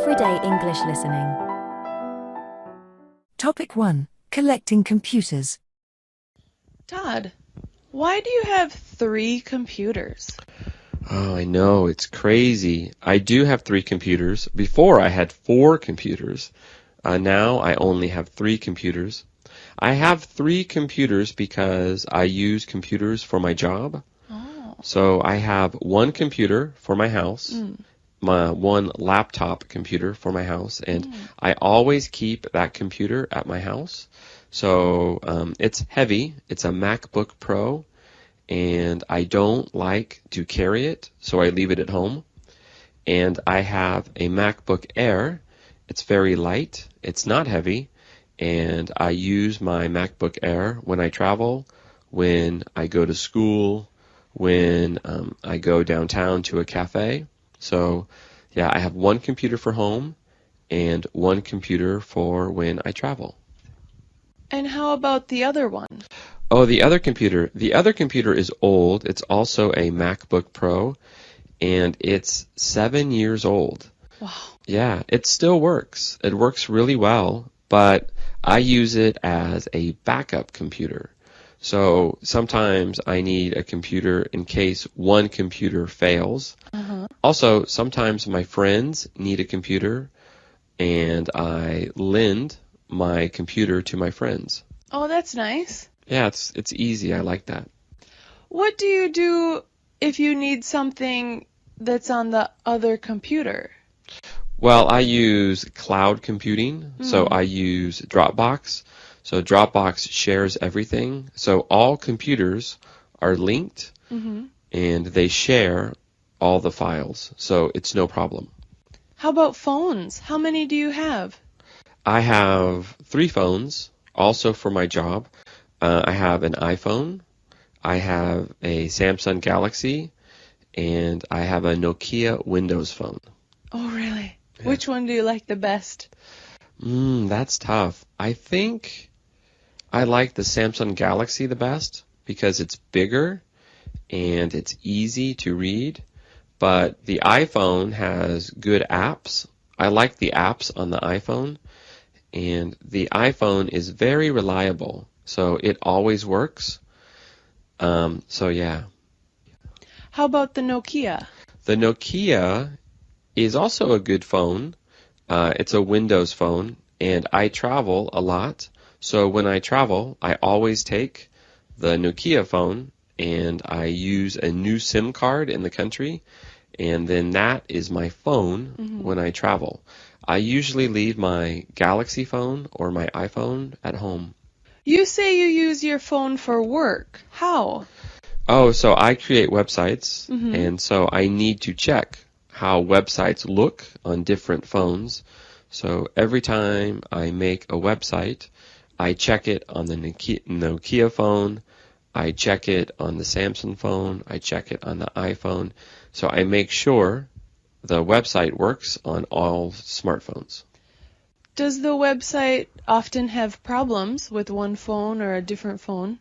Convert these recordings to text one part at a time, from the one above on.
Everyday English listening. Topic 1. Collecting computers. Todd, why do you have 3 computers? Oh, I know, it's crazy. I do have 3 computers. Before I had 4 computers. Now I only have 3 computers. I have 3 computers because I use computers for my job. Oh. So I have 1 computer for my house, my 1 laptop computer for my house, and I always keep that computer at my house. So it's heavy. It's a MacBook Pro, and I don't like to carry it, so I leave it at home. And I have a MacBook Air. It's very light. It's not heavy. And I use my MacBook Air when I travel, when I go to school, when I go downtown to a cafe. So, yeah, I have 1 computer for home and 1 computer for when I travel. And how about the other one? Oh, the other computer. The other computer is old. It's also a MacBook Pro, and it's 7 years old. Wow. Yeah, it still works. It works really well, but I use it as a backup computer. So sometimes I need a computer in case 1 computer fails. Also, sometimes my friends need a computer, and I lend my computer to my friends. Oh, that's nice. Yeah, it's easy. I like that. What do you do if you need something that's on the other computer? Well, I use cloud computing, so I use Dropbox. So Dropbox shares everything. So all computers are linked, and they share all the files. So it's no problem. How about phones? How many do you have? I have 3 phones, also for my job. I have an iPhone, I have a Samsung Galaxy, and I have a Nokia Windows phone. Oh, really? Yeah. Which one do you like the best? That's tough. I think I like the Samsung Galaxy the best because it's bigger and it's easy to read. But the iPhone has good apps. I like the apps on the iPhone. And the iPhone is very reliable. So it always works. So yeah. How about the Nokia? The Nokia is also a good phone. It's a Windows phone, and I travel a lot. So when I travel, I always take the Nokia phone, and I use a new SIM card in the country, and then that is my phone when I travel. I usually leave my Galaxy phone or my iPhone at home. You say you use your phone for work. How? Oh, so I create websites, and so I need to check how websites look on different phones. So every time I make a website, I check it on the Nokia phone, I check it on the Samsung phone, I check it on the iPhone. So I make sure the website works on all smartphones. Does the website often have problems with one phone or a different phone?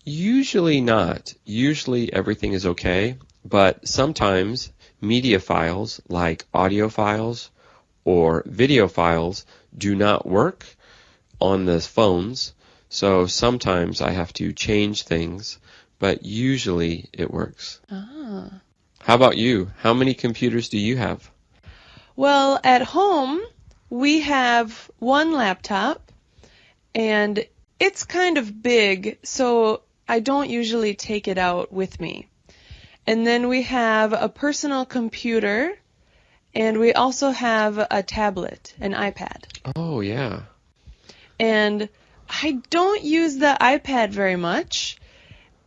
Usually not. Usually everything is okay, but sometimes media files like audio files or video files do not work on the phones, so sometimes I have to change things, but usually it works. Ah. How about you? How many computers do you have? Well, at home, we have 1 laptop, and it's kind of big, so I don't usually take it out with me. And then we have a personal computer, and we also have a tablet, an iPad. Oh, yeah. And I don't use the iPad very much.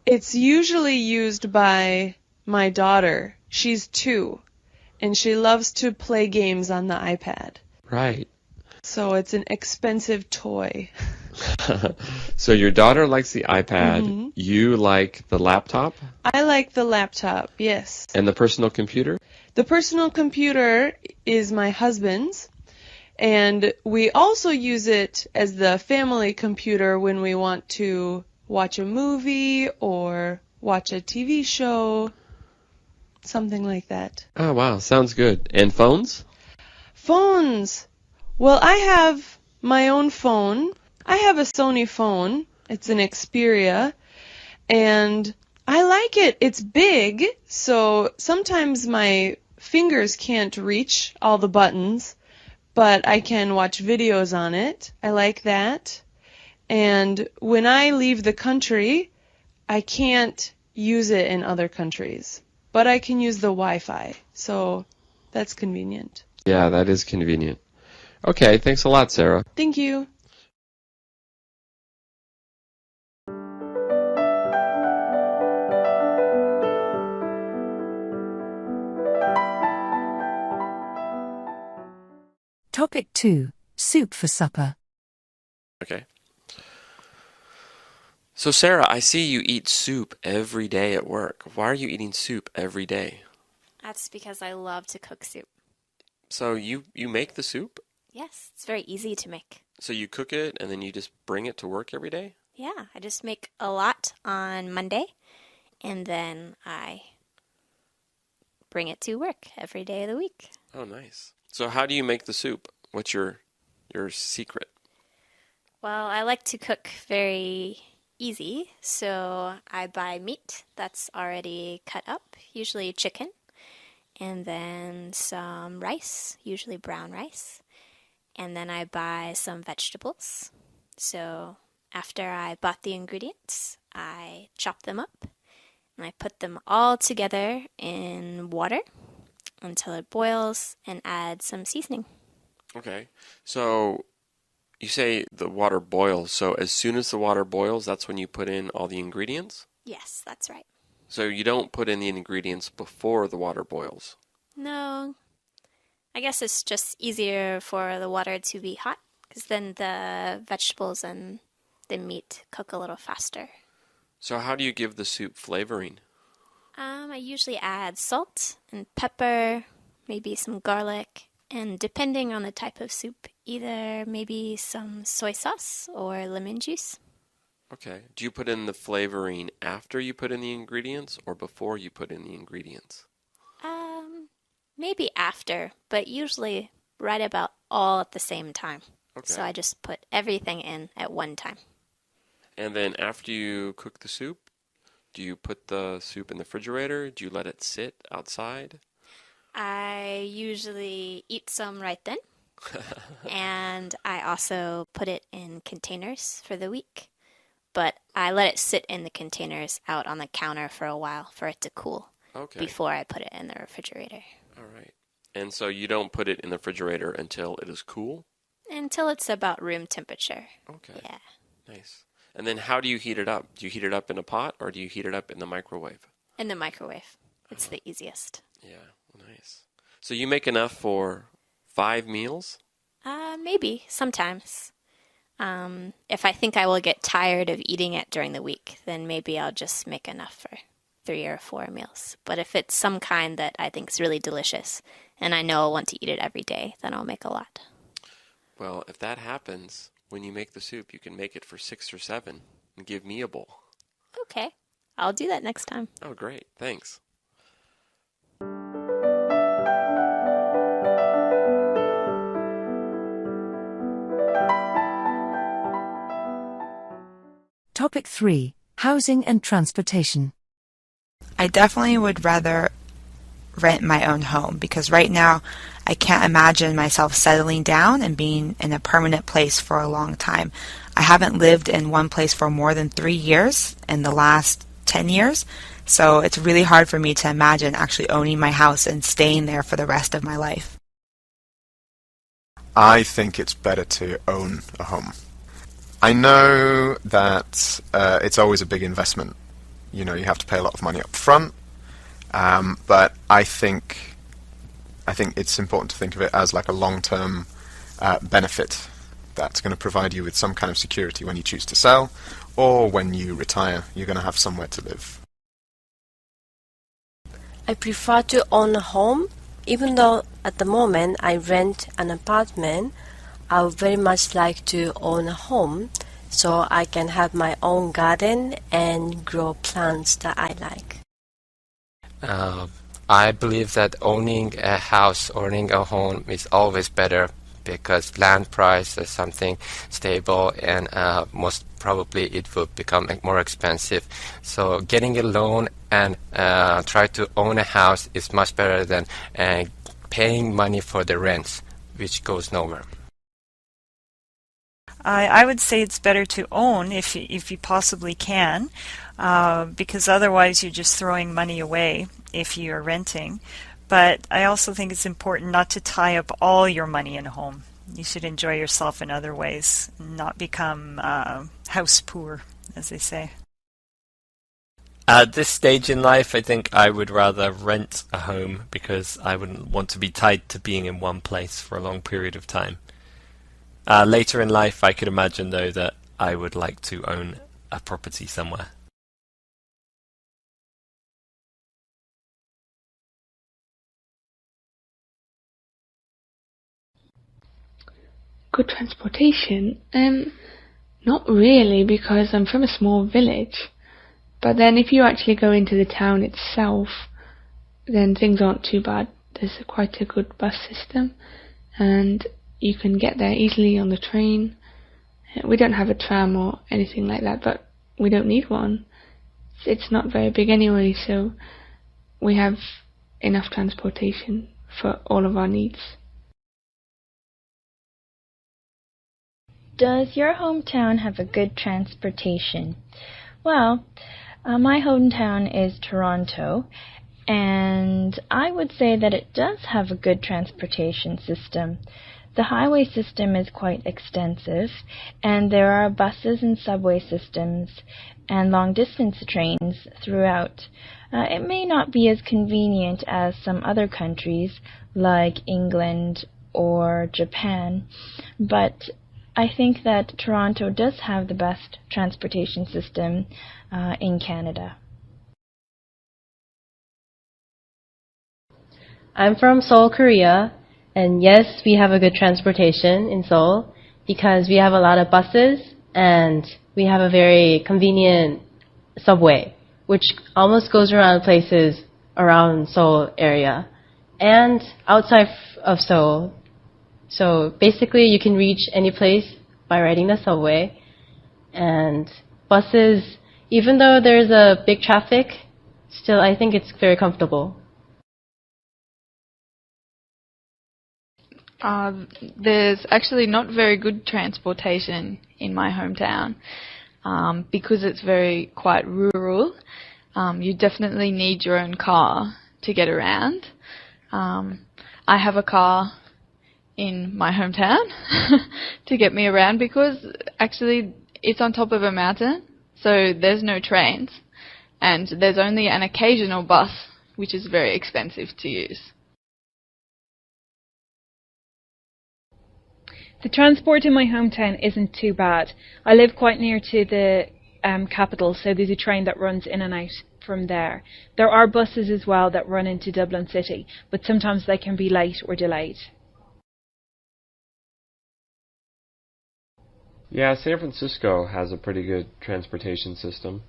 It's usually used by my daughter. She's 2, and she loves to play games on the iPad. Right. So it's an expensive toy. So your daughter likes the iPad, you like the laptop? I like the laptop, yes. And the personal computer? The personal computer is my husband's, and we also use it as the family computer when we want to watch a movie or watch a TV show, something like that. Oh, wow. Sounds good. And phones? Phones. Well, I have my own phone. I have a Sony phone. It's an Xperia. And I like it. It's big, so sometimes my fingers can't reach all the buttons, but I can watch videos on it. I like that. And when I leave the country, I can't use it in other countries, but I can use the Wi-Fi, so that's convenient. Yeah, that is convenient. Okay, thanks a lot, Sarah. Thank you. Topic 2. Soup for supper. Okay. So, Sarah, I see you eat soup every day at work. Why are you eating soup every day? That's because I love to cook soup. So you make the soup? Yes, it's very easy to make. So you cook it and then you just bring it to work every day? Yeah, I just make a lot on Monday, and then I bring it to work every day of the week. Oh, nice. So how do you make the soup? What's your secret? Well, I like to cook very easy, so I buy meat that's already cut up, usually chicken, and then some rice, usually brown rice, and then I buy some vegetables. So after I bought the ingredients, I chop them up, and I put them all together in water until it boils and add some seasoning. Okay. So you say the water boils. So as soon as the water boils, that's when you put in all the ingredients? Yes, that's right. So you don't put in the ingredients before the water boils? No, I guess it's just easier for the water to be hot, because then the vegetables and the meat cook a little faster. So how do you give the soup flavoring? I usually add salt and pepper, maybe some garlic, and depending on the type of soup, either maybe some soy sauce or lemon juice. Okay. Do you put in the flavoring after you put in the ingredients or before you put in the ingredients? Maybe after, but usually right about all at the same time. Okay. So I just put everything in at one time. And then after you cook the soup, do you put the soup in the refrigerator? Do you let it sit outside? I usually eat some right then. And I also put it in containers for the week. But I let it sit in the containers out on the counter for a while for it to cool before I put it in the refrigerator. All right. And so you don't put it in the refrigerator until it is cool? Until it's about room temperature. Okay. Yeah. Nice. And then how do you heat it up? Do you heat it up in a pot or do you heat it up in the microwave? In the microwave. It's the easiest. Yeah, nice. So you make enough for 5 meals? Maybe, sometimes. If I think I will get tired of eating it during the week, then maybe I'll just make enough for 3 or 4 meals. But if it's some kind that I think is really delicious and I know I'll want to eat it every day, then I'll make a lot. Well, if that happens, when you make the soup, you can make it for 6 or 7 and give me a bowl. Okay, I'll do that next time. Oh, great. Thanks. Topic 3. Housing and transportation. I definitely would rather rent my own home because right now I can't imagine myself settling down and being in a permanent place for a long time. I haven't lived in one place for more than 3 years in the last 10 years, so it's really hard for me to imagine actually owning my house and staying there for the rest of my life. I think it's better to own a home. I know that it's always a big investment. You know, you have to pay a lot of money up front, but I think it's important to think of it as like a long-term benefit that's going to provide you with some kind of security when you choose to sell, or when you retire, you're going to have somewhere to live. I prefer to own a home, even though at the moment I rent an apartment. I would very much like to own a home so I can have my own garden and grow plants that I like. I believe that owning a house, owning a home is always better because land price is something stable and most probably it will become more expensive. So getting a loan and try to own a house is much better than paying money for the rents, which goes nowhere. I would say it's better to own if you possibly can, because otherwise you're just throwing money away if you're renting. But I also think it's important not to tie up all your money in a home. You should enjoy yourself in other ways, not become house poor, as they say. At this stage in life, I think I would rather rent a home because I wouldn't want to be tied to being in one place for a long period of time. Later in life, I could imagine, though, that I would like to own a property somewhere. Good transportation? Not really, because I'm from a small village. But then if you actually go into the town itself, then things aren't too bad. There's quite a good bus system, and you can get there easily on the train. We don't have a tram or anything like that, but we don't need one. It's not very big anyway, so we have enough transportation for all of our needs. Does your hometown have a good transportation? Well, my hometown is Toronto, and I would say that it does have a good transportation system. The highway system is quite extensive, and there are buses and subway systems and long-distance trains throughout. It may not be as convenient as some other countries, like England or Japan, but I think that Toronto does have the best transportation system in Canada. I'm from Seoul, Korea, and yes, we have a good transportation in Seoul because we have a lot of buses and we have a very convenient subway, which almost goes around places around Seoul area and outside of Seoul. So basically you can reach any place by riding the subway, and buses, even though there's a big traffic, still I think it's very comfortable. There's actually not very good transportation in my hometown because it's quite rural. You definitely need your own car to get around. I have a car in my hometown to get me around because actually it's on top of a mountain, so there's no trains, and there's only an occasional bus, which is very expensive to use. The transport in my hometown isn't too bad. I live quite near to the capital, so there's a train that runs in and out from there. There are buses as well that run into Dublin City, but sometimes they can be late or delayed. Yeah, San Francisco has a pretty good transportation system.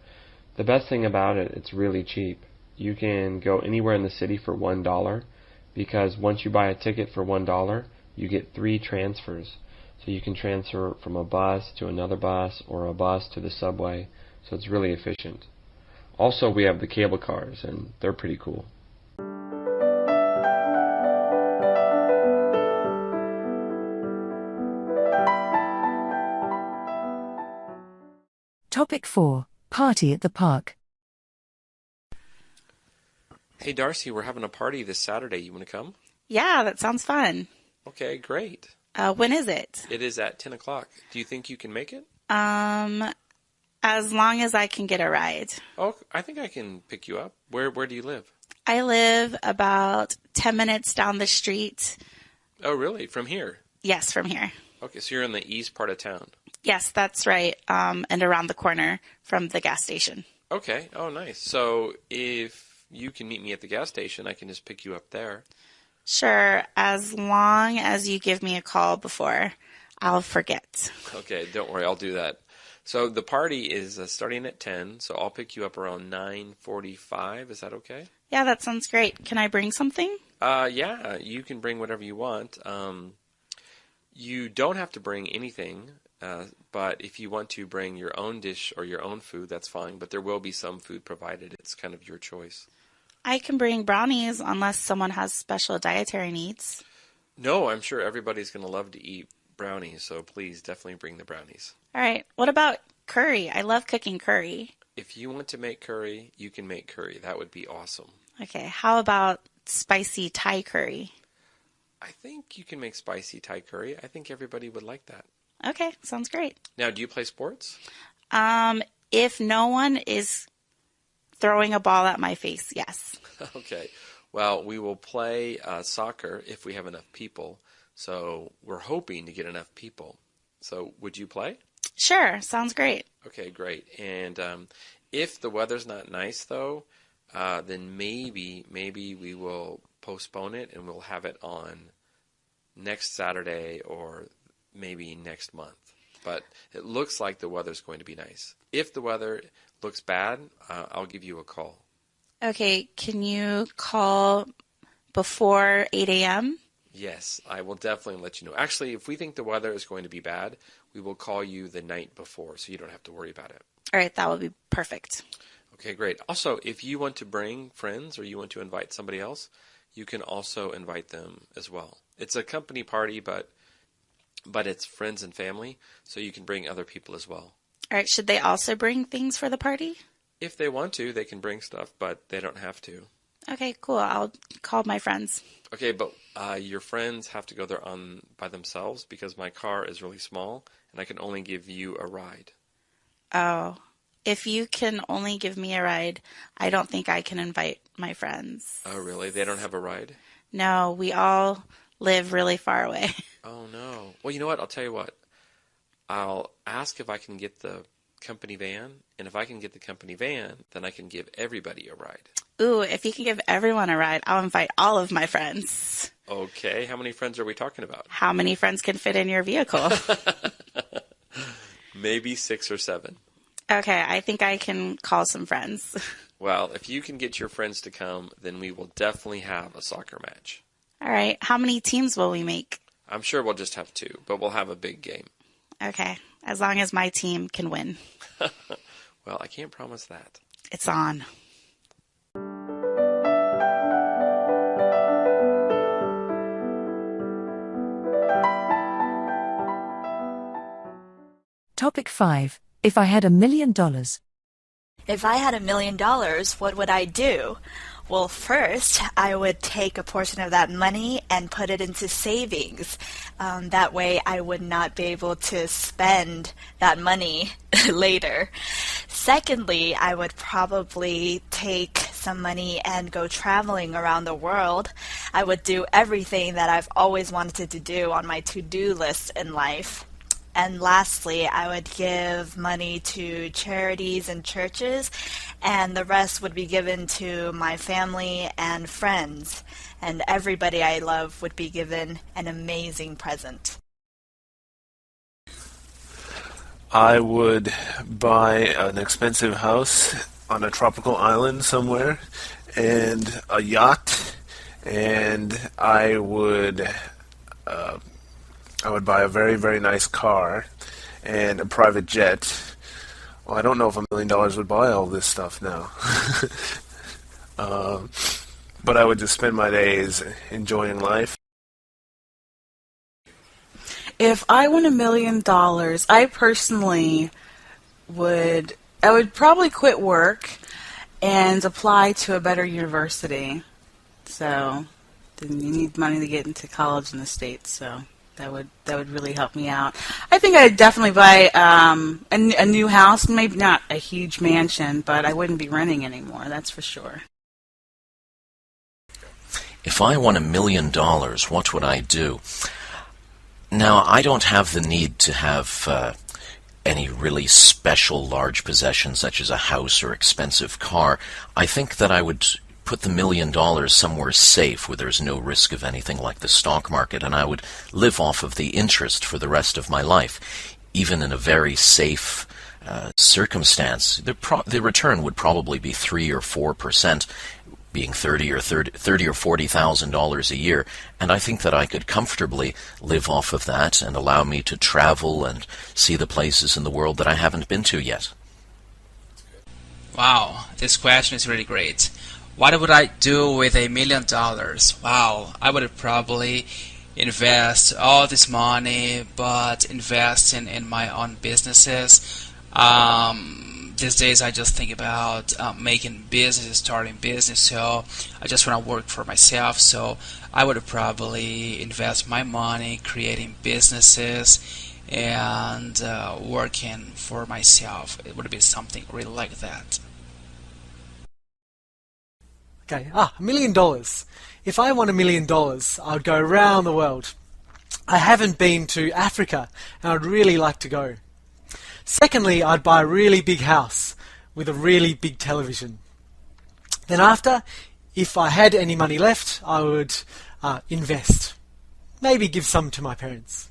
The best thing about it, it's really cheap. You can go anywhere in the city for $1 because once you buy a ticket for $1, you get 3 transfers. So you can transfer from a bus to another bus or a bus to the subway, so it's really efficient. Also, we have the cable cars, and they're pretty cool. Topic 4. Party at the park. Hey Darcy, we're having a party this Saturday. You want to come? Yeah, that sounds fun. Okay, great. When is it? It is at 10 o'clock. Do you think you can make it? As long as I can get a ride. Oh, I think I can pick you up. Where do you live? I live about 10 minutes down the street. Oh, really? From here? Yes, from here. Okay, so you're in the east part of town. Yes, that's right. And around the corner from the gas station. Okay. Oh, nice. So if you can meet me at the gas station, I can just pick you up there. Sure, as long as you give me a call before. I'll forget. Okay, don't worry, I'll do that. So the party is starting at 10, so I'll pick you up around 9:45. Is that okay? Yeah, that sounds great. Can I bring something? Yeah, you can bring whatever you want. You don't have to bring anything, but if you want to bring your own dish or your own food, that's fine. But there will be some food provided. It's kind of your choice. I can bring brownies unless someone has special dietary needs. No, I'm sure everybody's going to love to eat brownies, so please definitely bring the brownies. All right. What about curry? I love cooking curry. If you want to make curry, you can make curry. That would be awesome. Okay. How about spicy Thai curry? I think you can make spicy Thai curry. I think everybody would like that. Okay. Sounds great. Now, do you play sports? If no one is throwing a ball at my face, yes. Okay. Well, we will play soccer if we have enough people. So we're hoping to get enough people. So would you play? Sure. Sounds great. Okay, great. And if the weather's not nice, though, then maybe we will postpone it and we'll have it on next Saturday or maybe next month. But it looks like the weather's going to be nice. If the weather looks bad, I'll give you a call. Okay. Can you call before 8 a.m.? Yes, I will definitely let you know. Actually, if we think the weather is going to be bad, we will call you the night before so you don't have to worry about it. All right. That would be perfect. Okay, great. Also, if you want to bring friends or you want to invite somebody else, you can also invite them as well. It's a company party, but it's friends and family, so you can bring other people as well. All right. Should they also bring things for the party? If they want to, they can bring stuff, but they don't have to. Okay, cool. I'll call my friends. Okay, but your friends have to go there by themselves because my car is really small and I can only give you a ride. Oh, if you can only give me a ride, I don't think I can invite my friends. Oh, really? They don't have a ride? No, we all live really far away. Oh, no. Well, you know what? I'll tell you what. I'll ask if I can get the company van, and if I can get the company van, then I can give everybody a ride. Ooh, if you can give everyone a ride, I'll invite all of my friends. Okay, how many friends are we talking about? How many friends can fit in your vehicle? Maybe 6 or 7. Okay, I think I can call some friends. Well, if you can get your friends to come, then we will definitely have a soccer match. All right, how many teams will we make? I'm sure we'll just have 2, but we'll have a big game. Okay, as long as my team can win. Well, I can't promise that. It's on. Topic 5. If I had $1 million. If I had $1 million, what would I do? Well, first, I would take a portion of that money and put it into savings. That way, I would not be able to spend that money later. Secondly, I would probably take some money and go traveling around the world. I would do everything that I've always wanted to do on my to-do list in life. And lastly, I would give money to charities and churches, and the rest would be given to my family and friends. And everybody I love would be given an amazing present. I would buy an expensive house on a tropical island somewhere, and a yacht, and I would buy a very, very nice car and a private jet. Well, I don't know if $1 million would buy all this stuff now. But I would just spend my days enjoying life. If I won $1 million, I personally would probably quit work and apply to a better university. So then you need money to get into college in the States, so that would really help me out. I think I'd definitely buy a new house, maybe not a huge mansion, but I wouldn't be renting anymore, that's for sure. If I won $1 million, what would I do? Now, I don't have the need to have any really special large possessions such as a house or expensive car. I think that I would put the $1 million somewhere safe where there's no risk of anything like the stock market, and I would live off of the interest for the rest of my life, even in a very safe circumstance, the return would probably be 3 or 4%, being $30 or $40,000 a year, and I think that I could comfortably live off of that and allow me to travel and see the places in the world that I haven't been to yet. Wow, this question is really great. What would I do with $1 million? Wow, I would probably invest all this money, but invest in my own businesses. These days I just think about making business, starting business, so I just want to work for myself. So I would probably invest my money creating businesses and working for myself. It would be something really like that. Okay, $1 million. If I won $1 million, I would go around the world. I haven't been to Africa, and I'd really like to go. Secondly, I'd buy a really big house with a really big television. Then after, if I had any money left, I would invest. Maybe give some to my parents.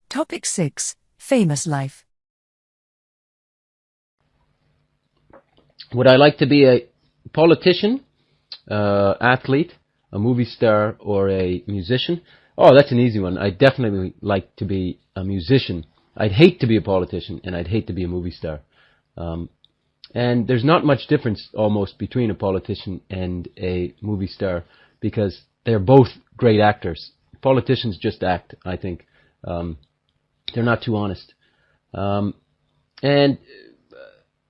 Topic 6. Famous life. Would I like to be a politician, athlete, a movie star, or a musician? Oh, that's an easy one. I'd definitely like to be a musician. I'd hate to be a politician, and I'd hate to be a movie star. And there's not much difference almost between a politician and a movie star because they're both great actors. Politicians just act, I think. They're not too honest. And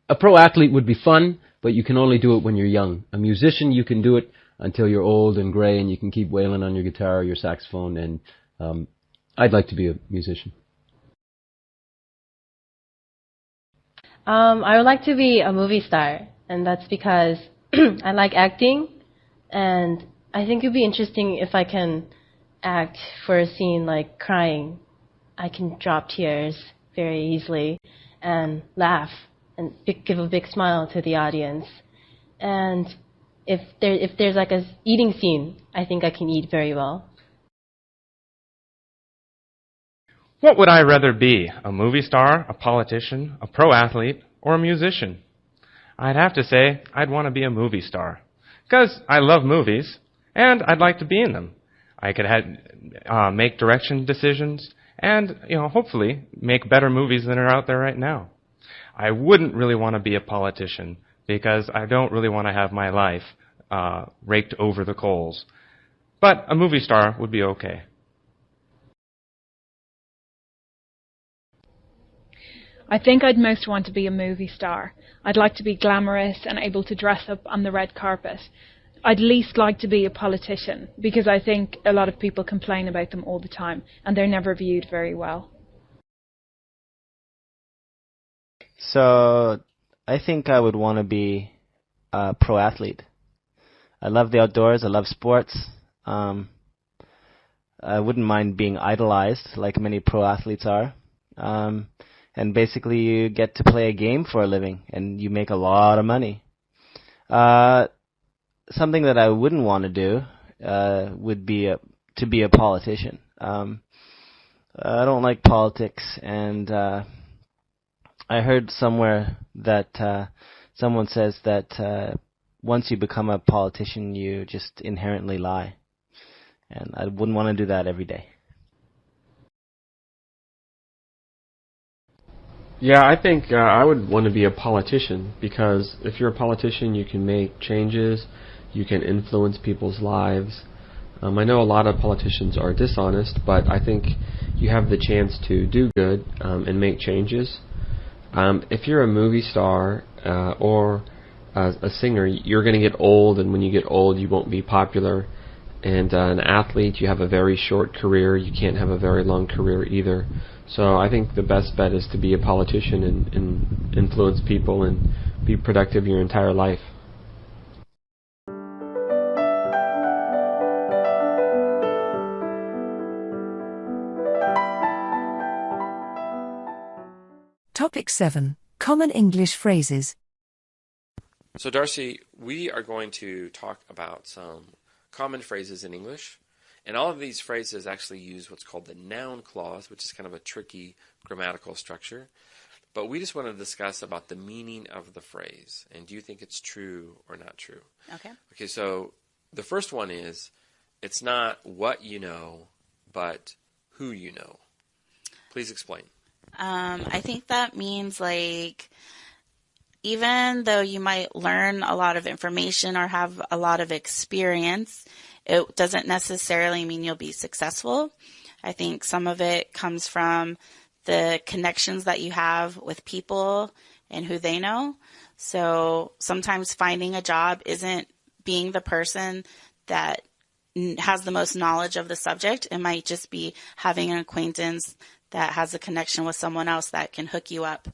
a pro athlete would be fun, but you can only do it when you're young. A musician, you can do it until you're old and grey and you can keep wailing on your guitar or your saxophone, and I'd like to be a musician. I would like to be a movie star, and that's because I like acting, and I think it would be interesting if I can act for a scene like crying. I can drop tears very easily and laugh and give a big smile to the audience. And if there's like a eating scene, I think I can eat very well. What would I rather be? A movie star, a politician, a pro athlete, or a musician? I'd have to say I'd want to be a movie star. Because I love movies, and I'd like to be in them. I could make direction decisions, and hopefully make better movies than are out there right now. I wouldn't really want to be a politician, because I don't really want to have my life raked over the coals. But a movie star would be okay. I think I'd most want to be a movie star. I'd like to be glamorous and able to dress up on the red carpet. I'd least like to be a politician because I think a lot of people complain about them all the time and they're never viewed very well. So I think I would want to be a pro athlete. I love the outdoors. I love sports. I wouldn't mind being idolized like many pro athletes are. And basically you get to play a game for a living and you make a lot of money. Something that I wouldn't want to do would be to be a politician. I don't like politics, and I heard somewhere that someone says that once you become a politician, you just inherently lie. And I wouldn't want to do that every day. Yeah, I think I would want to be a politician because if you're a politician, you can make changes, you can influence people's lives. I know a lot of politicians are dishonest, but I think you have the chance to do good and make changes. If you're a movie star or a singer, you're going to get old, and when you get old, you won't be popular. And an athlete, you have a very short career. You can't have a very long career either. So I think the best bet is to be a politician and influence people and be productive your entire life. Topic 7. Common English phrases. So, Darcy, we are going to talk about some common phrases in English. And all of these phrases actually use what's called the noun clause, which is kind of a tricky grammatical structure. But we just want to discuss about the meaning of the phrase. And do you think it's true or not true? Okay. Okay, so the first one is, it's not what you know, but who you know. Please explain. I think that means like, even though you might learn a lot of information or have a lot of experience, it doesn't necessarily mean you'll be successful. I think some of it comes from the connections that you have with people and who they know. So sometimes finding a job isn't being the person that has the most knowledge of the subject. It might just be having an acquaintance that has a connection with someone else that can hook you up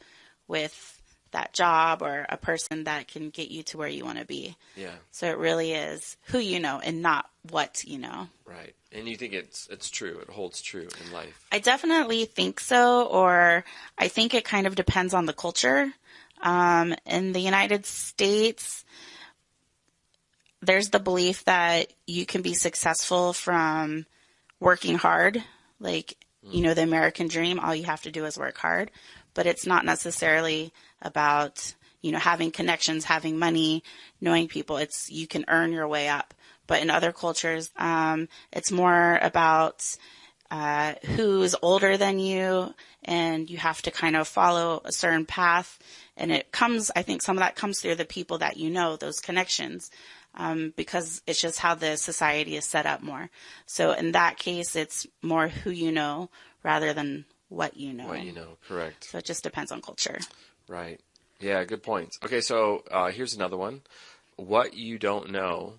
with that job, or a person that can get you to where you want to be. Yeah. So it really is who you know and not what you know. Right. And you think it's true, it holds true in life. I definitely think so, or I think it kind of depends on the culture. In the United States, there's the belief that you can be successful from working hard. Like, you know, the American dream, all you have to do is work hard. But it's not necessarily about, you know, having connections, having money, knowing people. It's, you can earn your way up. But in other cultures, it's more about who's older than you, and you have to kind of follow a certain path. And it comes, I think some of that comes through the people that you know, those connections, because it's just how the society is set up more. So in that case, it's more who you know rather than what you know. What you know, correct. So it just depends on culture. Right. Yeah, good points. Okay, so here's another one. What you don't know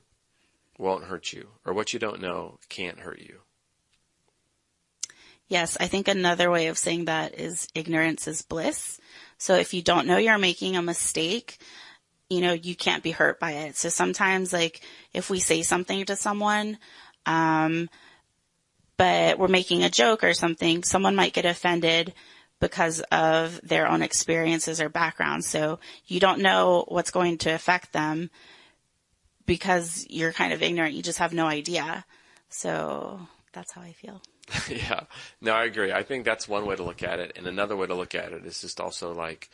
won't hurt you, or what you don't know can't hurt you. Yes, I think another way of saying that is ignorance is bliss. So if you don't know you're making a mistake, you know, you can't be hurt by it. So sometimes, like, if we say something to someone, but we're making a joke or something, someone might get offended because of their own experiences or background. So you don't know what's going to affect them because you're kind of ignorant. You just have no idea. So that's how I feel. Yeah. No, I agree. I think that's one way to look at it. And another way to look at it is just also like,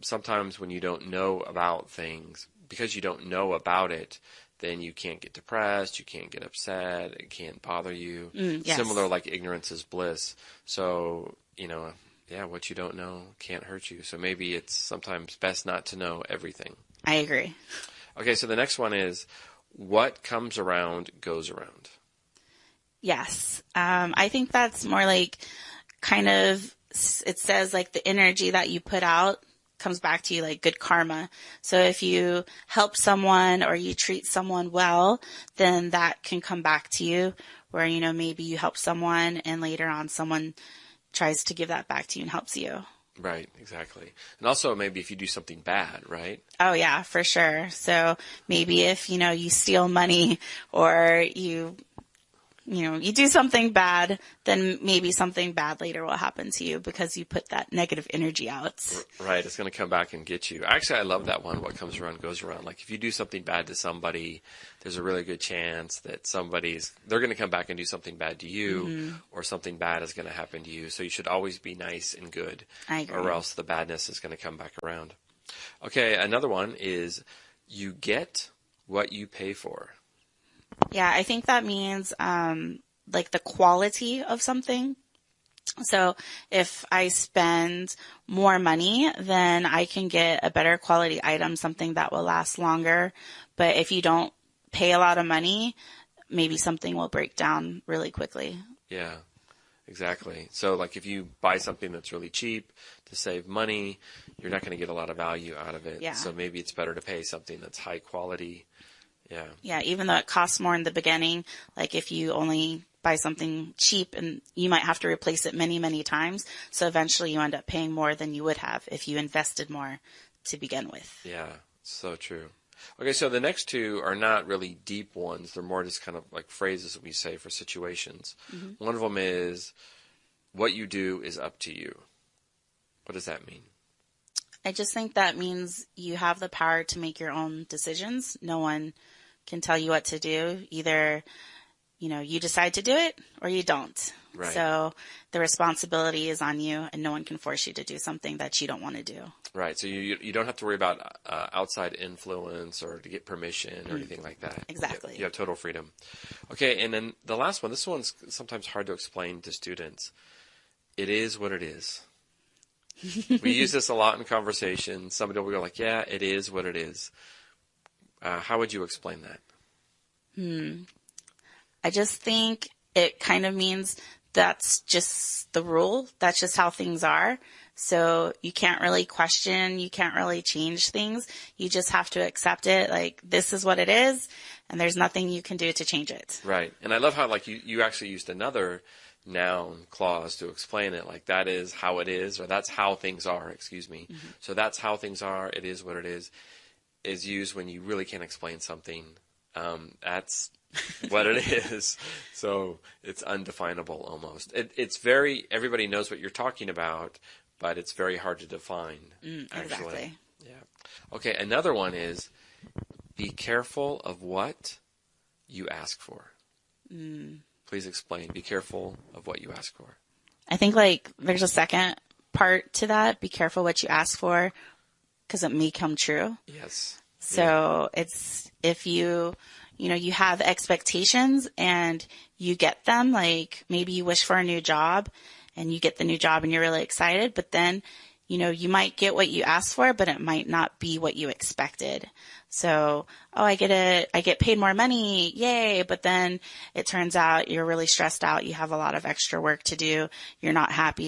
sometimes when you don't know about things, because you don't know about it, then you can't get depressed, you can't get upset, it can't bother you. Yes. Similar, like ignorance is bliss. So, you know, yeah, what you don't know can't hurt you. So maybe it's sometimes best not to know everything. I agree. Okay, so the next one is, what comes around goes around. Yes. I think that's more like kind of, it says like the energy that you put out comes back to you, like good karma. So if you help someone or you treat someone well, then that can come back to you, where, you know, maybe you help someone and later on someone tries to give that back to you and helps you. Right, exactly. And also maybe if you do something bad, right? Oh yeah, for sure. So maybe if, you know, you steal money or you do something bad, then maybe something bad later will happen to you because you put that negative energy out. Right, it's going to come back and get you. Actually, I love that one, what comes around goes around. Like if you do something bad to somebody, there's a really good chance that they're going to come back and do something bad to you, or something bad is going to happen to you. So you should always be nice and good, I agree. or else the badness is going to come back around. Okay, another one is, you get what you pay for. Yeah, I think that means like the quality of something. So if I spend more money, then I can get a better quality item, something that will last longer. But if you don't pay a lot of money, maybe something will break down really quickly. Yeah, exactly. So like if you buy something that's really cheap to save money, you're not going to get a lot of value out of it. Yeah. So maybe it's better to pay something that's high quality. Yeah. Yeah, even though it costs more in the beginning, like if you only buy something cheap, and you might have to replace it many, many times. So eventually you end up paying more than you would have if you invested more to begin with. Yeah, so true. Okay, so the next two are not really deep ones. They're more just kind of like phrases that we say for situations. Mm-hmm. One of them is, what you do is up to you. What does that mean? I just think that means you have the power to make your own decisions. No one can tell you what to do. Either, you decide to do it or you don't. Right. So the responsibility is on you, and no one can force you to do something that you don't want to do. Right. So you don't have to worry about outside influence or to get permission or anything like that. Exactly. You have total freedom. Okay, and then the last one, this one's sometimes hard to explain to students. It is what it is. We use this a lot in conversation. Somebody will go like, yeah, it is what it is. How would you explain that? I just think it kind of means that's just the rule. That's just how things are. So you can't really question. You can't really change things. You just have to accept it. Like, this is what it is, and there's nothing you can do to change it. Right. And I love how you actually used another noun clause to explain it. Like, that is how it is, or that's how things are, excuse me. Mm-hmm. So that's how things are. It is what it is used when you really can't explain something. That's what it is. So it's undefinable almost. Everybody knows what you're talking about, but it's very hard to define. Actually. Exactly. Yeah. Okay, another one is be careful of what you ask for. Please explain. Be careful of what you ask for. I think there's a second part to that. Be careful what you ask for, because it may come true. Yes. So it's if you have expectations and you get them, like maybe you wish for a new job and you get the new job and you're really excited, but then, you might get what you asked for, but it might not be what you expected. So, I get paid more money, yay, but then it turns out you're really stressed out. You have a lot of extra work to do. You're not happy.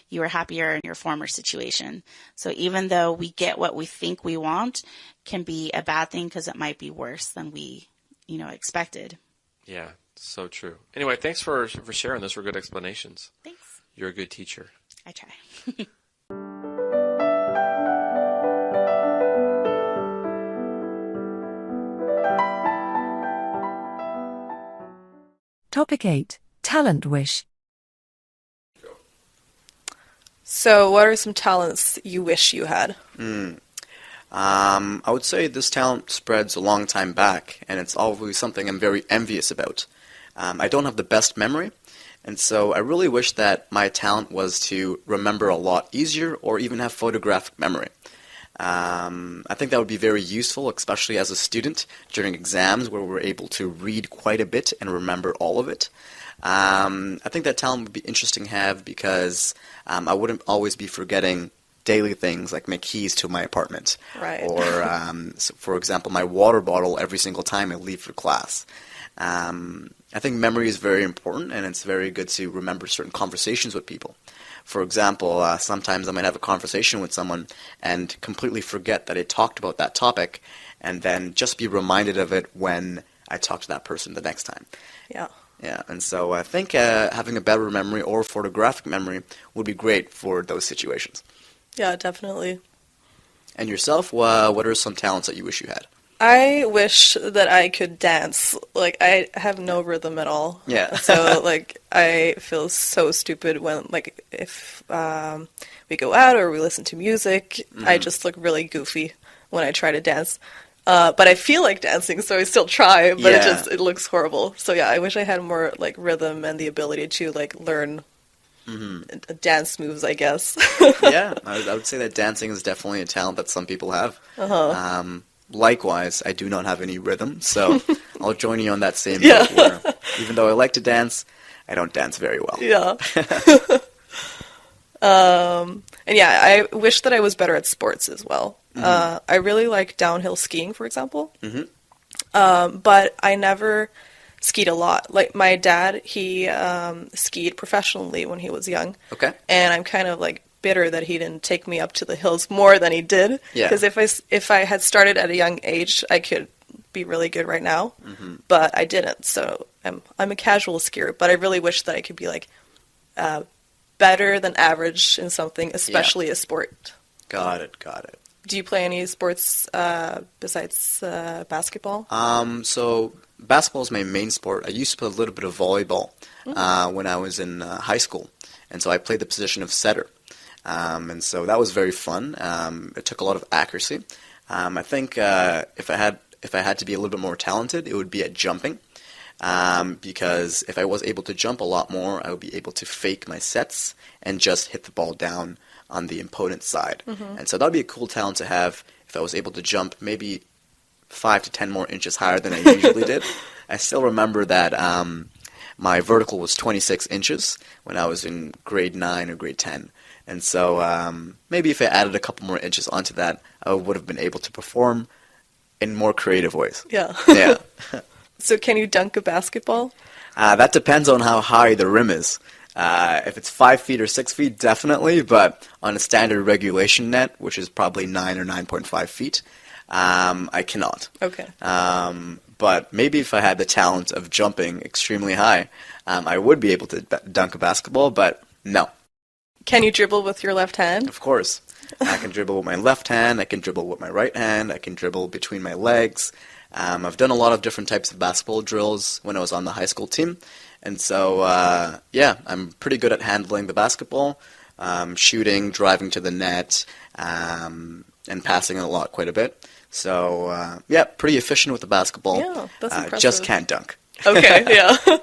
You were happier in your former situation. So even though we get what we think we want, can be a bad thing because it might be worse than we, expected. Yeah, so true. Anyway, thanks for sharing. Those were good explanations. Thanks. You're a good teacher. I try. Topic 8. Talent wish. So, what are some talents you wish you had? I would say this talent spreads a long time back, and it's always something I'm very envious about. I don't have the best memory, and so I really wish that my talent was to remember a lot easier or even have photographic memory. I think that would be very useful, especially as a student during exams where we're able to read quite a bit and remember all of it. I think that talent would be interesting to have because I wouldn't always be forgetting daily things like my keys to my apartment. Right. Or, so for example, my water bottle every single time I leave for class. I think memory is very important, and it's very good to remember certain conversations with people. For example, sometimes I might have a conversation with someone and completely forget that I talked about that topic, and then just be reminded of it when I talk to that person the next time. Yeah. Yeah, and so I think having a better memory or photographic memory would be great for those situations. Yeah, definitely. And yourself, what are some talents that you wish you had? I wish that I could dance. Like, I have no rhythm at all. Yeah. So, I feel so stupid when, if we go out or we listen to music, I just look really goofy when I try to dance. But I feel like dancing, so I still try, but it looks horrible. So, yeah, I wish I had more, rhythm and the ability to, learn dance moves, I guess. Yeah, I would say that dancing is definitely a talent that some people have. Likewise, I do not have any rhythm, so I'll join you on that same boat where even though I like to dance, I don't dance very well. Yeah. And yeah, I wish that I was better at sports as well. I really like downhill skiing, for example. But I never skied a lot. Like, my dad, he skied professionally when he was young. Okay. And I'm kind of, bitter that he didn't take me up to the hills more than he did. Yeah. Because if I had started at a young age, I could be really good right now. But I didn't. So I'm a casual skier, but I really wish that I could be better than average in something, especially a sport. Got it. Do you play any sports besides basketball? So basketball is my main sport. I used to play a little bit of volleyball when I was in high school, and so I played the position of setter. And so that was very fun. It took a lot of accuracy. I think if I had to be a little bit more talented, it would be at jumping. Because if I was able to jump a lot more, I would be able to fake my sets and just hit the ball down on the opponent's side. And so that would be a cool talent to have if I was able to jump maybe 5 to 10 more inches higher than I usually did. I still remember that my vertical was 26 inches when I was in grade 9 or grade 10. And so maybe if I added a couple more inches onto that, I would have been able to perform in more creative ways. Yeah. Yeah. So can you dunk a basketball? That depends on how high the rim is. If it's 5 feet or 6 feet, definitely, but on a standard regulation net, which is probably 9 or 9.5 feet, I cannot. Okay. But maybe if I had the talent of jumping extremely high, I would be able to dunk a basketball, but no. Can you dribble with your left hand? Of course. I can dribble with my left hand, I can dribble with my right hand, I can dribble between my legs. I've done a lot of different types of basketball drills when I was on the high school team. And so, yeah, I'm pretty good at handling the basketball, shooting, driving to the net, and passing it a lot, quite a bit. So, yeah, pretty efficient with the basketball. Yeah, that's impressive. Just can't dunk. Okay, yeah.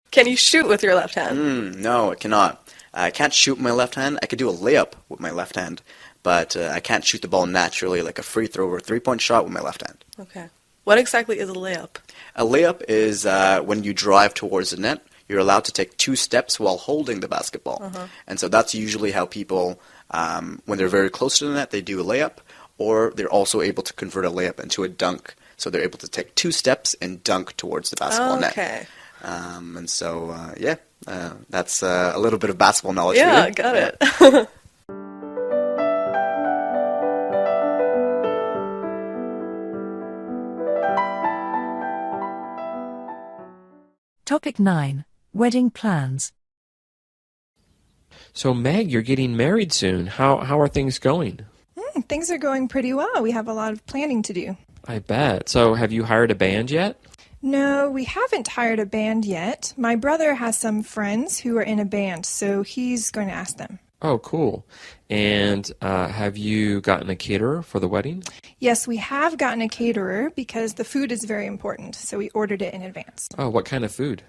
Can you shoot with your left hand? No, I cannot. I can't shoot with my left hand. I could do a layup with my left hand, but I can't shoot the ball naturally like a free throw or a three-point shot with my left hand. Okay. What exactly is a layup? A layup is when you drive towards the net, you're allowed to take 2 steps while holding the basketball. And so that's usually how people, when they're very close to the net, they do a layup, or they're also able to convert a layup into a dunk. So they're able to take 2 steps and dunk towards the basketball net. Okay. And so, yeah, that's a little bit of basketball knowledge for Yeah, you. got it. Topic 9. Wedding plans. So, Meg, you're getting married soon. How are things going? Things are going pretty well. We have a lot of planning to do. I bet. So, have you hired a band yet? No, we haven't hired a band yet. My brother has some friends who are in a band, so he's going to ask them. Oh, cool. And have you gotten a caterer for the wedding? Yes, we have gotten a caterer because the food is very important, so we ordered it in advance. Oh, what kind of food?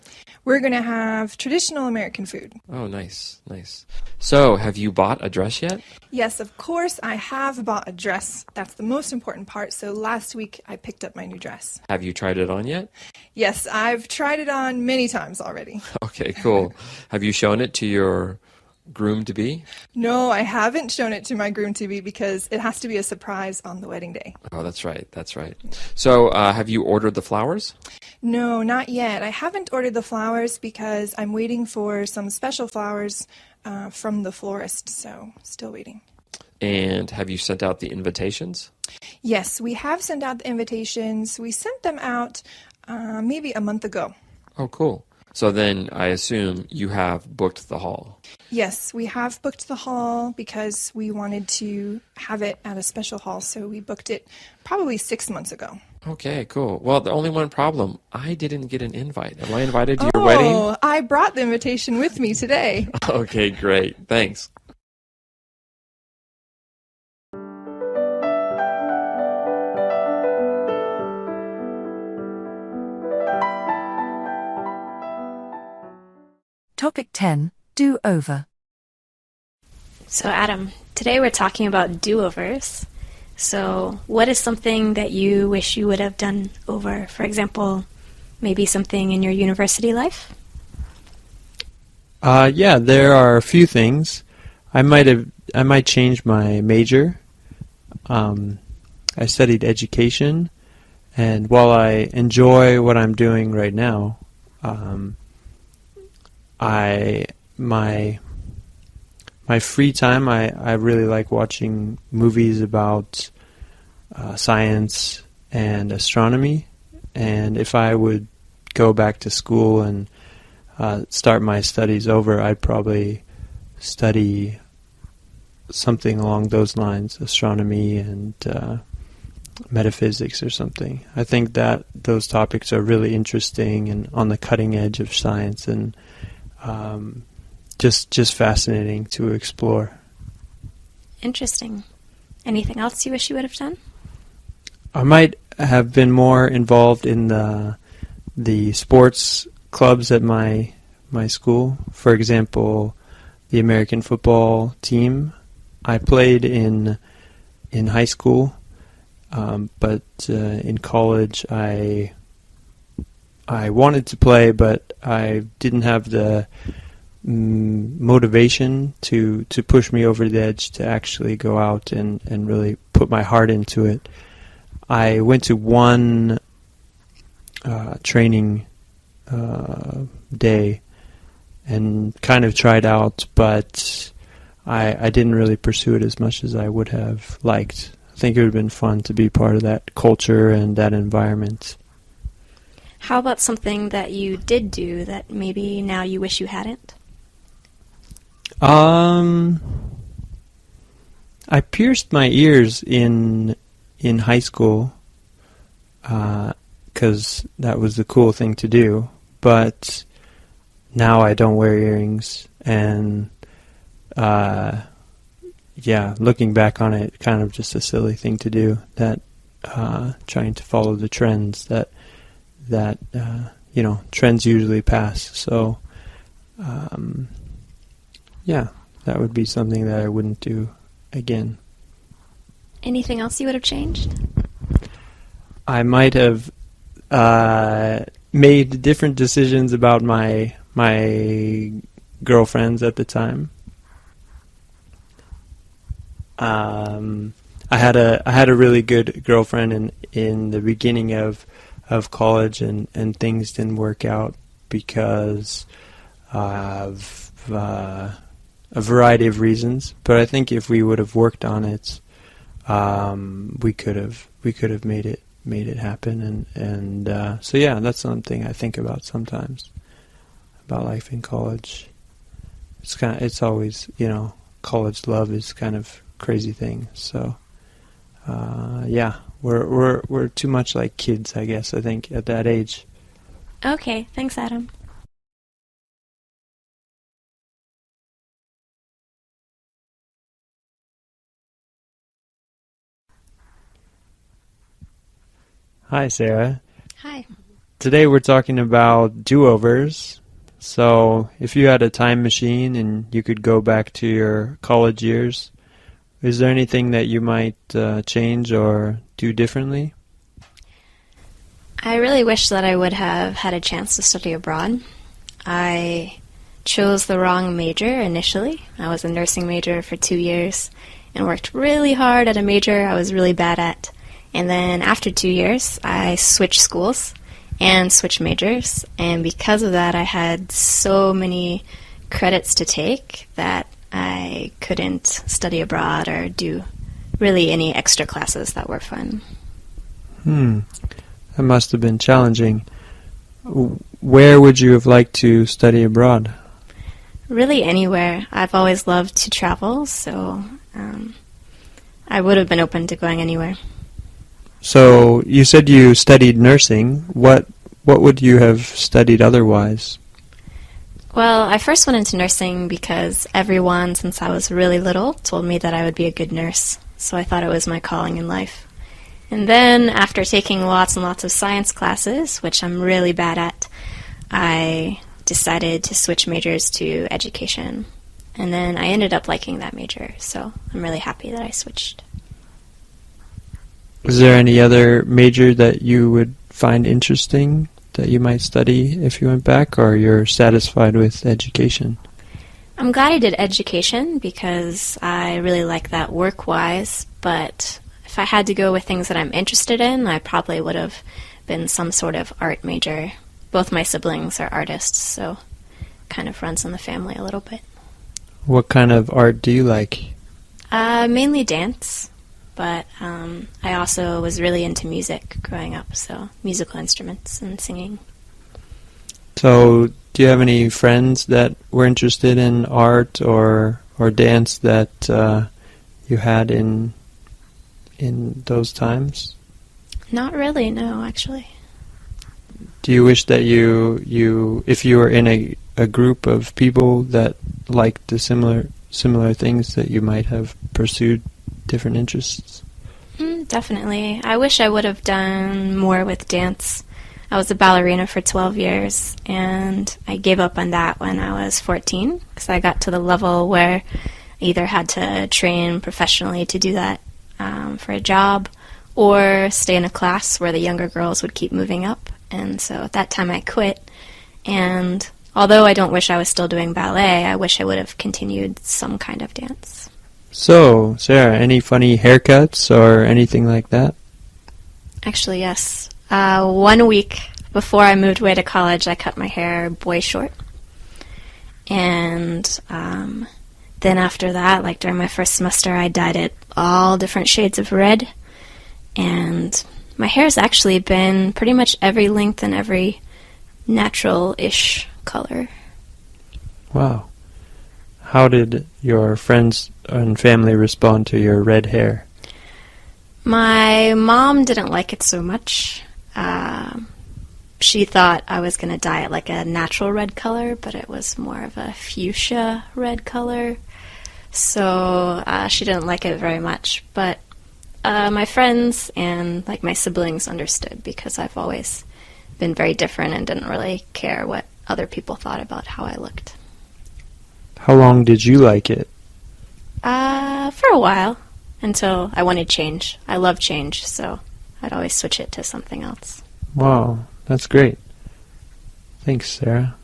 We're going to have traditional American food. Oh, nice, nice. So, have you bought a dress yet? Yes, of course, I have bought a dress. That's the most important part, so last week I picked up my new dress. Have you tried it on yet? Yes, I've tried it on many times already. Okay, cool. Have you shown it to your groom-to-be? No, I haven't shown it to my groom-to-be because it has to be a surprise on the wedding day. Oh, that's right, that's right. So, have you ordered the flowers? No, not yet. I haven't ordered the flowers because I'm waiting for some special flowers from the florist, so still waiting. And have you sent out the invitations? Yes, we have sent out the invitations. We sent them out maybe a month ago. Oh, cool. So then I assume you have booked the hall. Yes, we have booked the hall because we wanted to have it at a special hall, so we booked it probably 6 months ago. Okay, cool. Well, the only one problem, I didn't get an invite. Am I invited to your wedding? Oh, I brought the invitation with me today. Okay, great. Thanks. Topic 10. Do-over. So Adam, today we're talking about do-overs. So what is something that you wish you would have done over? For example, maybe something in your university life? Yeah, there are a few things. I might change my major. I studied education, and while I enjoy what I'm doing right now, my free time, I really like watching movies about science and astronomy. And if I would go back to school and start my studies over, I'd probably study something along those lines, astronomy and metaphysics or something. I think that those topics are really interesting and on the cutting edge of science, and just fascinating to explore. Interesting. Anything else you wish you would have done? I might have been more involved in the sports clubs at my school. For example, the American football team. I played in high school, but in college I wanted to play, but I didn't have the motivation to push me over the edge to actually go out and really put my heart into it. I went to one training day and kind of tried out, but I didn't really pursue it as much as I would have liked. I think it would have been fun to be part of that culture and that environment. How about something that you did do that maybe now you wish you hadn't? I pierced my ears in high school because that was the cool thing to do, but now I don't wear earrings, and looking back on it, kind of just a silly thing to do, that trying to follow the trends that trends usually pass. So that would be something that I wouldn't do again. Anything else you would have changed? I might have made different decisions about my girlfriends at the time. I had a really good girlfriend in the beginning of college, and things didn't work out because of a variety of reasons. But I think if we would have worked on it, we could have made it happen. And so that's something I think about sometimes, about life in college. It's always, college love is kind of crazy thing. So we're too much like kids, I guess, I think, at that age. Okay, thanks, Adam. Hi, Sarah. Hi. Today we're talking about do-overs. So if you had a time machine and you could go back to your college years, is there anything that you might change or do differently? I really wish that I would have had a chance to study abroad. I chose the wrong major initially. I was a nursing major for 2 years and worked really hard at a major I was really bad at. And then after 2 years, I switched schools and switched majors. And because of that, I had so many credits to take that I couldn't study abroad or do really any extra classes that were fun. That must have been challenging. Where would you have liked to study abroad? Really anywhere. I've always loved to travel, so I would have been open to going anywhere. So you said you studied nursing. What would you have studied otherwise? Well, I first went into nursing because everyone, since I was really little, told me that I would be a good nurse. So I thought it was my calling in life. And then, after taking lots and lots of science classes, which I'm really bad at, I decided to switch majors to education. And then I ended up liking that major, so I'm really happy that I switched. Is there any other major that you would find interesting that you might study if you went back, or you're satisfied with education? I'm glad I did education because I really like that work-wise, but if I had to go with things that I'm interested in, I probably would have been some sort of art major. Both my siblings are artists, so it kind of runs in the family a little bit. What kind of art do you like? Mainly dance. But I also was really into music growing up, so musical instruments and singing. So do you have any friends that were interested in art or dance that you had in those times? Not really, no, actually. Do you wish that you if you were in a group of people that liked the similar similar things that you might have pursued different interests? Definitely. I wish I would have done more with dance. I was a ballerina for 12 years, and I gave up on that when I was 14 because I got to the level where I either had to train professionally to do that for a job or stay in a class where the younger girls would keep moving up. And so at that time I quit. And although I don't wish I was still doing ballet, I wish I would have continued some kind of dance. So, Sarah, any funny haircuts or anything like that? Actually, yes. 1 week before I moved away to college, I cut my hair boy short. And then after that, like during my first semester, I dyed it all different shades of red. And my hair's actually been pretty much every length and every natural-ish color. Wow. How did your friends and family respond to your red hair? My mom didn't like it so much. She thought I was going to dye it like a natural red color, but it was more of a fuchsia red color. So she didn't like it very much. But my friends and like my siblings understood because I've always been very different and didn't really care what other people thought about how I looked. How long did you like it? For a while, until I wanted change. I love change, so I'd always switch it to something else. Wow, that's great. Thanks, Sarah.